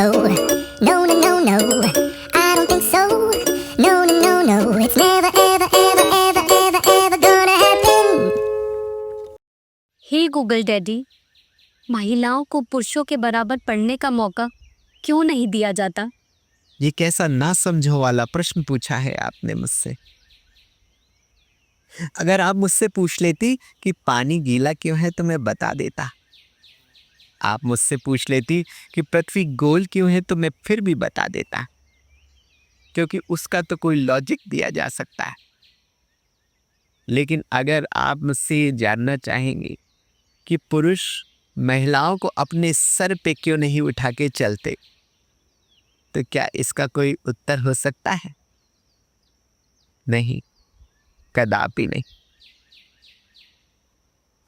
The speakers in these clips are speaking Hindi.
so. No, no, no, no, I don't think so. No, no, no, no, it's never, ever, ever, ever, ever, ever gonna happen. Hey Google daddy, महिलाओं को पुरुषों के बराबर पढ़ने का मौका क्यों नहीं दिया जाता? ये कैसा ना समझो वाला प्रश्न पूछा है आपने मुझसे। अगर आप मुझसे पूछ लेती कि पानी गीला क्यों है तो मैं बता देता। आप मुझसे पूछ लेती कि पृथ्वी गोल क्यों है तो मैं फिर भी बता देता, क्योंकि उसका तो कोई लॉजिक दिया जा सकता है। लेकिन अगर आप मुझसे ये जानना चाहेंगे कि पुरुष महिलाओं को अपने सर पे क्यों नहीं उठा के चलते, तो क्या इसका कोई उत्तर हो सकता है? नहीं, कदापि नहीं।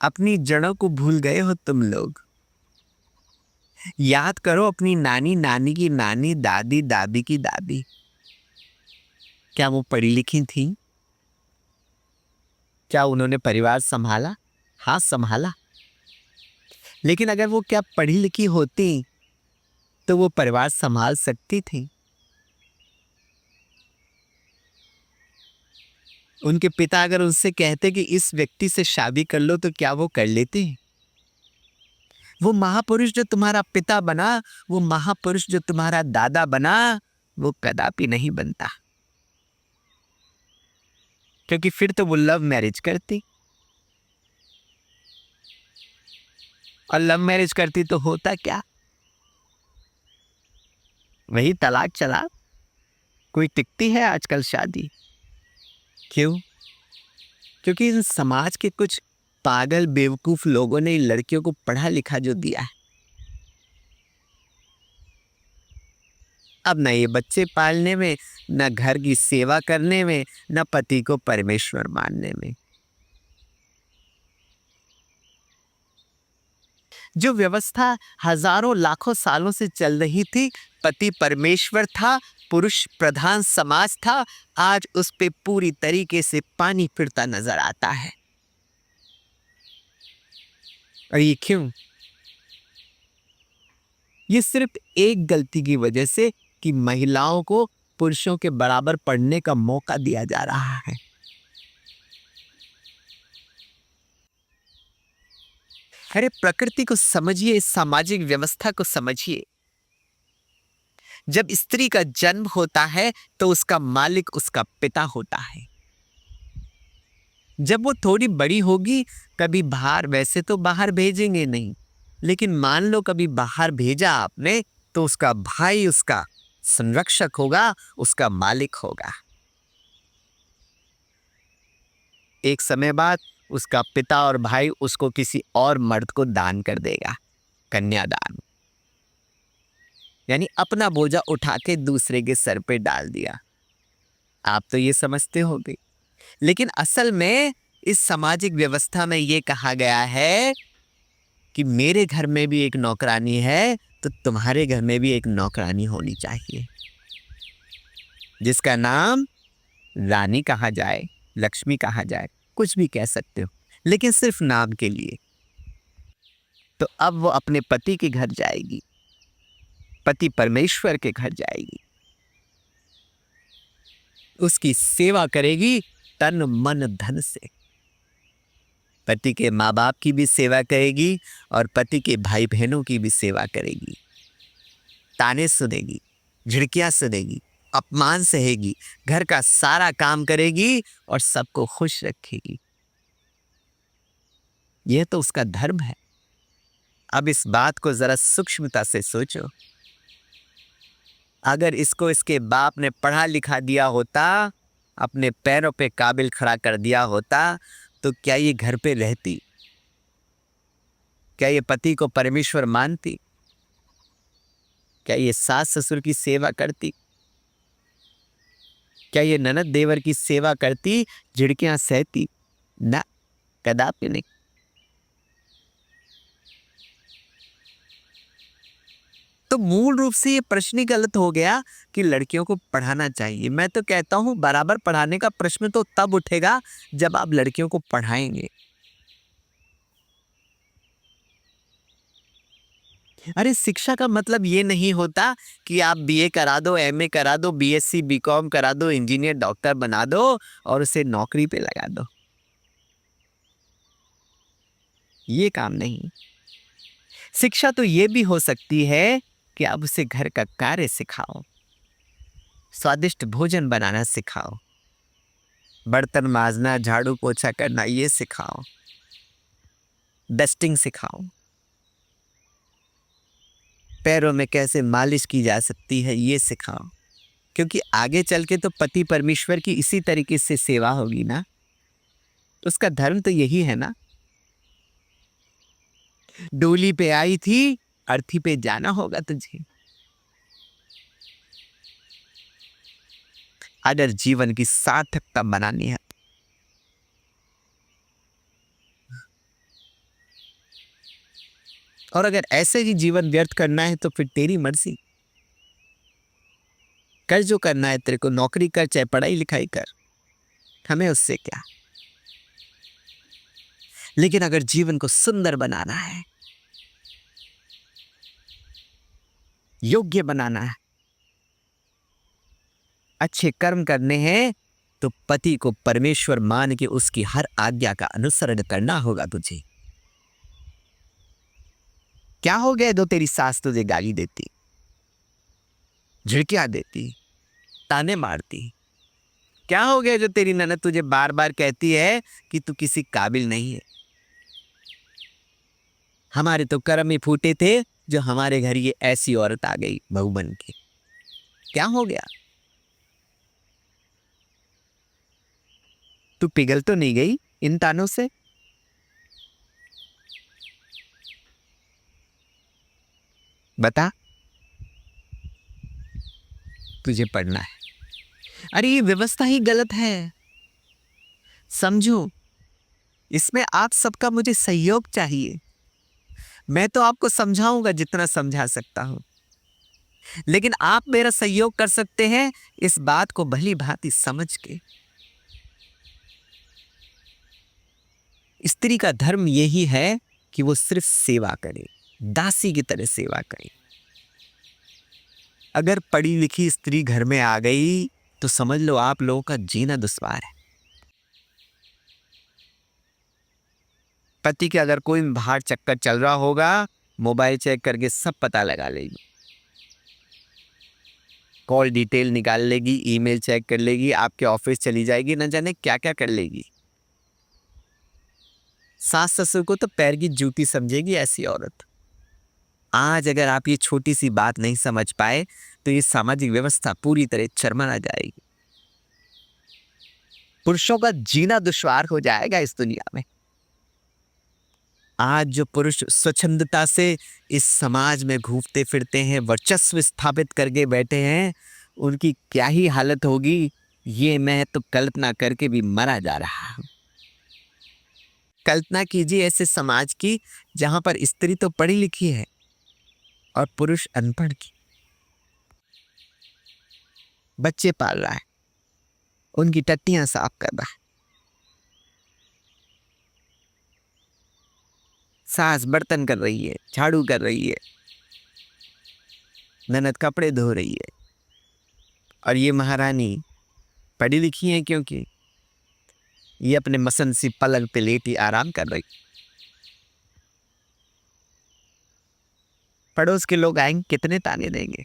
अपनी जड़ों को भूल गए हो तुम लोग। याद करो अपनी नानी, नानी की नानी, दादी, दादी की दादी। क्या वो पढ़ी लिखी थी? क्या उन्होंने परिवार संभाला? हाँ, संभाला। लेकिन अगर वो क्या पढ़ी लिखी होती तो वो परिवार संभाल सकती थी? उनके पिता अगर उनसे कहते कि इस व्यक्ति से शादी कर लो तो क्या वो कर लेती? वो महापुरुष जो तुम्हारा पिता बना, वो महापुरुष जो तुम्हारा दादा बना, वो कदापि नहीं बनता, क्योंकि फिर तो वो लव मैरिज करती, और लव मैरिज करती तो होता क्या? वही तलाक चला। कोई टिकती है आजकल शादी? क्यों? क्योंकि इन समाज के कुछ पागल बेवकूफ लोगों ने लड़कियों को पढ़ा लिखा जो दिया है। अब न ये बच्चे पालने में, न घर की सेवा करने में, न पति को परमेश्वर मानने में। जो व्यवस्था हजारों लाखों सालों से चल रही थी, पति परमेश्वर था, पुरुष प्रधान समाज था, आज उस पे पूरी तरीके से पानी फिरता नजर आता है। और ये क्यों? ये सिर्फ एक गलती की वजह से कि महिलाओं को पुरुषों के बराबर पढ़ने का मौका दिया जा रहा है। अरे प्रकृति को समझिए, सामाजिक व्यवस्था को समझिए। जब स्त्री का जन्म होता है तो उसका मालिक उसका पिता होता है। जब वो थोड़ी बड़ी होगी, कभी बाहर, वैसे तो बाहर भेजेंगे नहीं, लेकिन मान लो कभी बाहर भेजा आपने, तो उसका भाई उसका संरक्षक होगा, उसका मालिक होगा। एक समय बाद उसका पिता और भाई उसको किसी और मर्द को दान कर देगा, कन्यादान। यानी अपना बोझा उठा के दूसरे के सर पे डाल दिया। आप तो ये समझते होंगे, लेकिन असल में इस सामाजिक व्यवस्था में ये कहा गया है कि मेरे घर में भी एक नौकरानी है, तो तुम्हारे घर में भी एक नौकरानी होनी चाहिए, जिसका नाम रानी कहा जाए, लक्ष्मी कहा जाए, कुछ भी कह सकते हो, लेकिन सिर्फ नाम के लिए। तो अब वो अपने पति के घर जाएगी, पति परमेश्वर के घर जाएगी, उसकी सेवा करेगी तन मन धन से। पति के माँ बाप की भी सेवा करेगी और पति के भाई बहनों की भी सेवा करेगी। ताने सुनेगी, झिड़कियां सुनेगी, अपमान सहेगी, घर का सारा काम करेगी और सबको खुश रखेगी। यह तो उसका धर्म है। अब इस बात को जरा सूक्ष्मता से सोचो। अगर इसको इसके बाप ने पढ़ा लिखा दिया होता, अपने पैरों पे काबिल खड़ा कर दिया होता, तो क्या ये घर पे रहती? क्या ये पति को परमेश्वर मानती? क्या ये सास ससुर की सेवा करती? क्या ये ननद देवर की सेवा करती, झिड़कियां सहती? ना, कदापि नहीं। तो मूल रूप से ये प्रश्न ही गलत हो गया कि लड़कियों को पढ़ाना चाहिए। मैं तो कहता हूं बराबर पढ़ाने का प्रश्न तो तब उठेगा जब आप लड़कियों को पढ़ाएंगे। अरे शिक्षा का मतलब ये नहीं होता कि आप बीए करा दो, एमए करा दो, बीएससी बीकॉम करा दो, इंजीनियर डॉक्टर बना दो और उसे नौकरी पे लगा दो। ये काम नहीं। शिक्षा तो ये भी हो सकती है कि आप उसे घर का कार्य सिखाओ, स्वादिष्ट भोजन बनाना सिखाओ, बर्तन माजना, झाड़ू पोछा करना ये सिखाओ, डस्टिंग सिखाओ, पैरों में कैसे मालिश की जा सकती है ये सिखाओ। क्योंकि आगे चल के तो पति परमेश्वर की इसी तरीके से सेवा होगी ना। उसका धर्म तो यही है ना। डोली पे आई थी, अर्थी पे जाना होगा तुझे। अगर जीवन की सार्थकता बनानी है, और अगर ऐसे ही जीवन व्यर्थ करना है तो फिर तेरी मर्जी। कर जो करना है तेरे को, नौकरी कर चाहे पढ़ाई लिखाई कर, हमें उससे क्या। लेकिन अगर जीवन को सुंदर बनाना है, योग्य बनाना है, अच्छे कर्म करने हैं, तो पति को परमेश्वर मान के उसकी हर आज्ञा का अनुसरण करना होगा तुझे। क्या हो गया जो तेरी सास तुझे गाली देती, झिड़कियां देती, ताने मारती? क्या हो गया जो तेरी ननद तुझे बार बार कहती है कि तू किसी काबिल नहीं है? हमारे तो कर्म ही फूटे थे जो हमारे घर ये ऐसी औरत आ गई बहू बन के। क्या हो गया? तू पिघल तो नहीं गई इन तानों से? बता। तुझे पढ़ना है। अरे ये व्यवस्था ही गलत है, समझो। इसमें आप सबका मुझे सहयोग चाहिए। मैं तो आपको समझाऊंगा जितना समझा सकता हूं, लेकिन आप मेरा सहयोग कर सकते हैं इस बात को भली भांति समझ के। स्त्री का धर्म यही है कि वो सिर्फ सेवा करे, दासी की तरह सेवा करे। अगर पढ़ी लिखी स्त्री घर में आ गई तो समझ लो आप लोगों का जीना दुश्वार है। पति के अगर कोई बाहर चक्कर चल रहा होगा, मोबाइल चेक करके सब पता लगा लेगी, कॉल डिटेल निकाल लेगी, ईमेल चेक कर लेगी, आपके ऑफिस चली जाएगी, न जाने क्या क्या कर लेगी। सास ससुर को तो पैर की जूती समझेगी ऐसी औरत। आज अगर आप ये छोटी सी बात नहीं समझ पाए तो ये सामाजिक व्यवस्था पूरी तरह चरमरा जाएगी। पुरुषों का जीना दुश्वार हो जाएगा इस दुनिया में। आज जो पुरुष स्वच्छंदता से इस समाज में घूमते फिरते हैं, वर्चस्व स्थापित करके बैठे हैं, उनकी क्या ही हालत होगी ये मैं तो कल्पना करके भी मरा जा रहा हूं। कल्पना कीजिए ऐसे समाज की जहां पर स्त्री तो पढ़ी लिखी है और पुरुष अनपढ़ की। बच्चे पाल रहा है, उनकी टट्टियां साफ कर रहा है, सास बर्तन कर रही है, झाड़ू कर रही है, ननद कपड़े धो रही है, और ये महारानी पढ़ी लिखी है क्योंकि ये अपने मसन सी पलंग पे लेटी आराम कर रही। पड़ोस के लोग आएंगे, कितने ताने देंगे?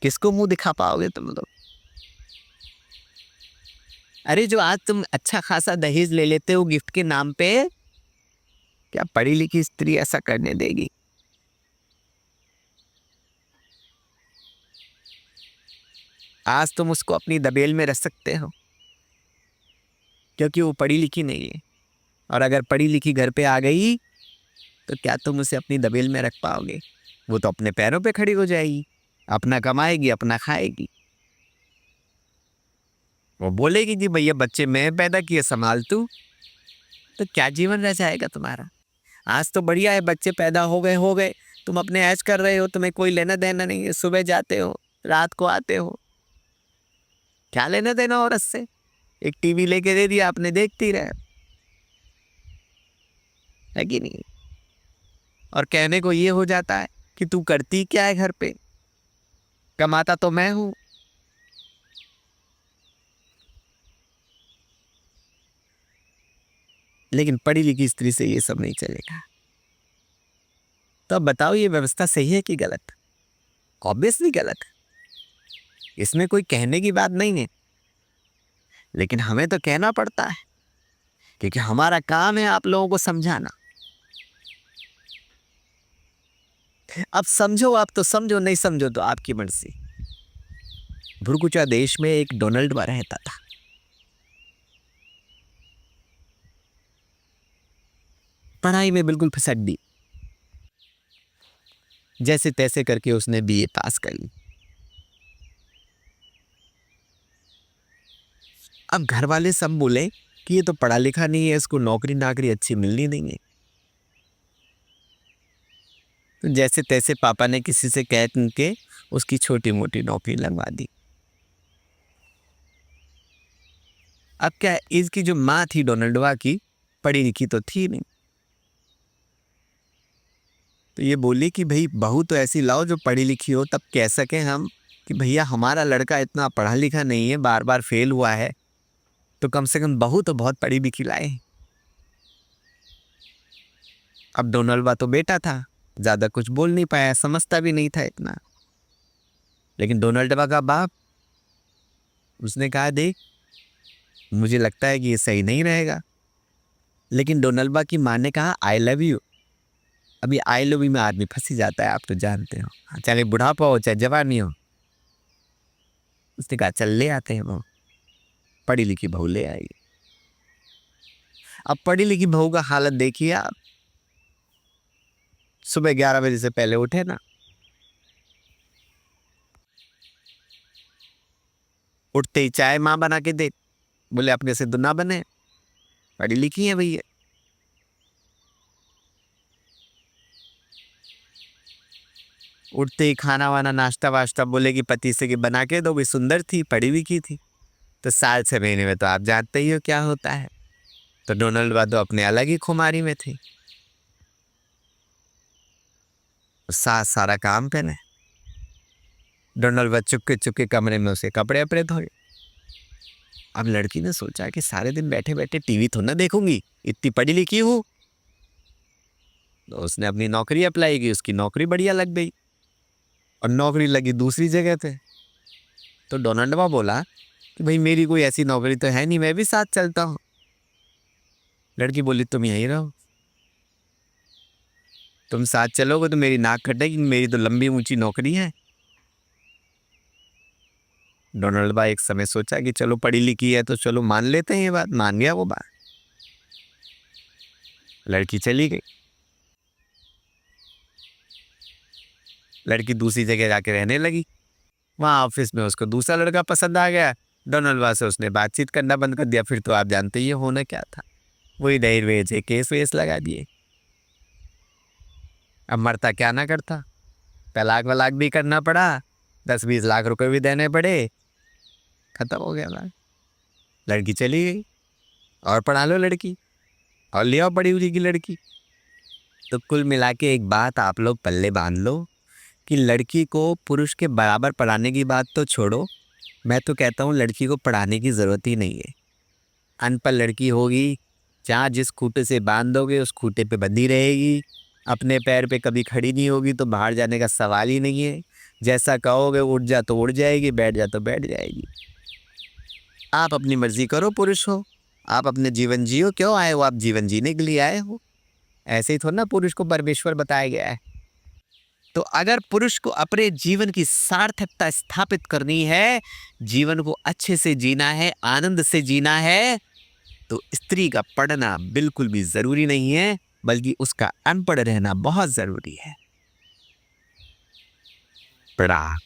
किसको मुंह दिखा पाओगे तुम लोग? अरे जो आज तुम अच्छा खासा दहेज ले लेते हो गिफ्ट के नाम पे, क्या पढ़ी लिखी स्त्री ऐसा करने देगी? आज तुम उसको अपनी दबेल में रख सकते हो क्योंकि वो पढ़ी लिखी नहीं है, और अगर पढ़ी लिखी घर पे आ गई तो क्या तुम उसे अपनी दबेल में रख पाओगे? वो तो अपने पैरों पे खड़ी हो जाएगी, अपना कमाएगी, अपना खाएगी। वो बोलेगी कि भैया बच्चे मैं पैदा किए, संभाल तू। तो क्या जीवन रह जाएगा तुम्हारा? आज तो बढ़िया है, बच्चे पैदा हो गए, तुम अपने ऐश कर रहे हो, तुम्हें कोई लेना देना नहीं है, सुबह जाते हो रात को आते हो, क्या लेना देना औरत से? एक टीवी लेके दे दिया, आपने देखती रहे, है कि नहीं? और कहने को ये हो जाता है कि तू करती क्या है घर पे, कमाता तो मैं हूं। लेकिन पढ़ी लिखी स्त्री से ये सब नहीं चलेगा। तो अब बताओ ये व्यवस्था सही है कि गलत? ऑब्वियसली गलत है, इसमें कोई कहने की बात नहीं है, लेकिन हमें तो कहना पड़ता है क्योंकि हमारा काम है आप लोगों को समझाना। अब समझो आप तो समझो, नहीं समझो तो आपकी मर्जी। भुरकुचा देश में एक डोनाल्ड रहता था। पढ़ाई में बिल्कुल फिसड्डी, जैसे तैसे करके उसने बीए पास कर ली। अब घर वाले सब बोले कि ये तो पढ़ा लिखा नहीं है, इसको नौकरी नाकरी अच्छी मिलनी नहीं है। तो जैसे तैसे पापा ने किसी से कह के उसकी छोटी मोटी नौकरी लगवा दी। अब क्या, इसकी जो माँ थी डोनाल्डवा की, पढ़ी लिखी तो थी नहीं, तो ये बोली कि भाई बहू तो ऐसी लाओ जो पढ़ी लिखी हो, तब कह सकें हम कि भैया हमारा लड़का इतना पढ़ा लिखा नहीं है, बार बार फेल हुआ है, तो कम से कम बहू तो बहुत पढ़ी लिखी लाए। अब डोनाल्डवा तो बेटा था, ज्यादा कुछ बोल नहीं पाया, समझता भी नहीं था इतना। लेकिन डोनाल्डवा का बाप, उसने कहा देख मुझे लगता है कि ये सही नहीं रहेगा। लेकिन डोनाल्डवा की माँ ने कहा आई लव यू। अभी आई लव यू में आदमी फंसी जाता है, आप तो जानते हो, चाहे बुढ़ापा हो चाहे जवानी हो। उसने कहा चल ले आते हैं वो, पढ़ी लिखी बहू ले आई। अब पढ़ी लिखी बहू का हालत देखिए आप, सुबह 11 बजे से पहले उठे ना, उठते ही चाय माँ बना के दे, बोले अपने से तो ना बने, पढ़ी लिखी है भैया। उठते ही खाना वाना नाश्ता वाश्ता बोले कि पति से कि बना के दो, भी सुंदर थी, पढ़ी लिखी थी। तो साल 6 महीने में तो आप जानते ही हो क्या होता है। तो डोनाल्डवा तो अपने अलग ही खुमारी में थी, सास सारा काम पहने। डोनाल्डवा चुपके चुपके कमरे में उसे कपड़े अपड़े धोए। अब लड़की ने सोचा कि सारे दिन बैठे बैठे टीवी तो ना देखूंगी, इतनी पढ़ी लिखी हूं। तो उसने अपनी नौकरी अप्लाई की, उसकी नौकरी बढ़िया लग गई और नौकरी लगी दूसरी जगह पे। तो डोनाल्डवा बोला कि भाई मेरी कोई ऐसी नौकरी तो है नहीं, मैं भी साथ चलता हूँ। लड़की बोली तुम यहीं रहो, तुम साथ चलोगे तो मेरी नाक कटेगी, मेरी तो लंबी ऊंची नौकरी है। डोनाल्डवा एक समय सोचा कि चलो पढ़ी लिखी है तो चलो मान लेते हैं ये बात, मान गया वो बात। लड़की चली गई। लड़की दूसरी जगह जाके रहने लगी, वहां ऑफिस में उसको दूसरा लड़का पसंद आ गया। डोनाल्डवा से उसने बातचीत करना बंद कर दिया। फिर तो आप जानते ही होना क्या था, वही दहेज वेज केस वेस लगा दिए। अब मरता क्या ना करता, तलाक वलाक भी करना पड़ा, 10-20 लाख रुपए भी देने पड़े, खत्म हो गया बात। लड़की चली गई और पढ़ा लो लड़की और ले आओ पढ़ी हुई की लड़की। तो कुल मिला के एक बात आप लोग पल्ले बांध लो कि लड़की को पुरुष के बराबर पढ़ाने की बात तो छोड़ो, मैं तो कहता हूँ लड़की को पढ़ाने की ज़रूरत ही नहीं है। अनपढ़ लड़की होगी, जहाँ जिस खूटे से बांध दोगे उस खूटे पे बंधी रहेगी, अपने पैर पे कभी खड़ी नहीं होगी, तो बाहर जाने का सवाल ही नहीं है। जैसा कहोगे उठ जा तो उड़ जाएगी, बैठ जा तो बैठ जाएगी। आप अपनी मर्जी करो, पुरुष हो, आप अपने जीवन जियो। क्यों आए हो आप? जीवन जीने के लिए आए हो, ऐसे ही थोड़ा ना पुरुष को परमेश्वर बताया गया है। तो अगर पुरुष को अपने जीवन की सार्थकता स्थापित करनी है, जीवन को अच्छे से जीना है, आनंद से जीना है, तो स्त्री का पढ़ना बिल्कुल भी जरूरी नहीं है, बल्कि उसका अनपढ़ रहना बहुत जरूरी है। प्रणाम।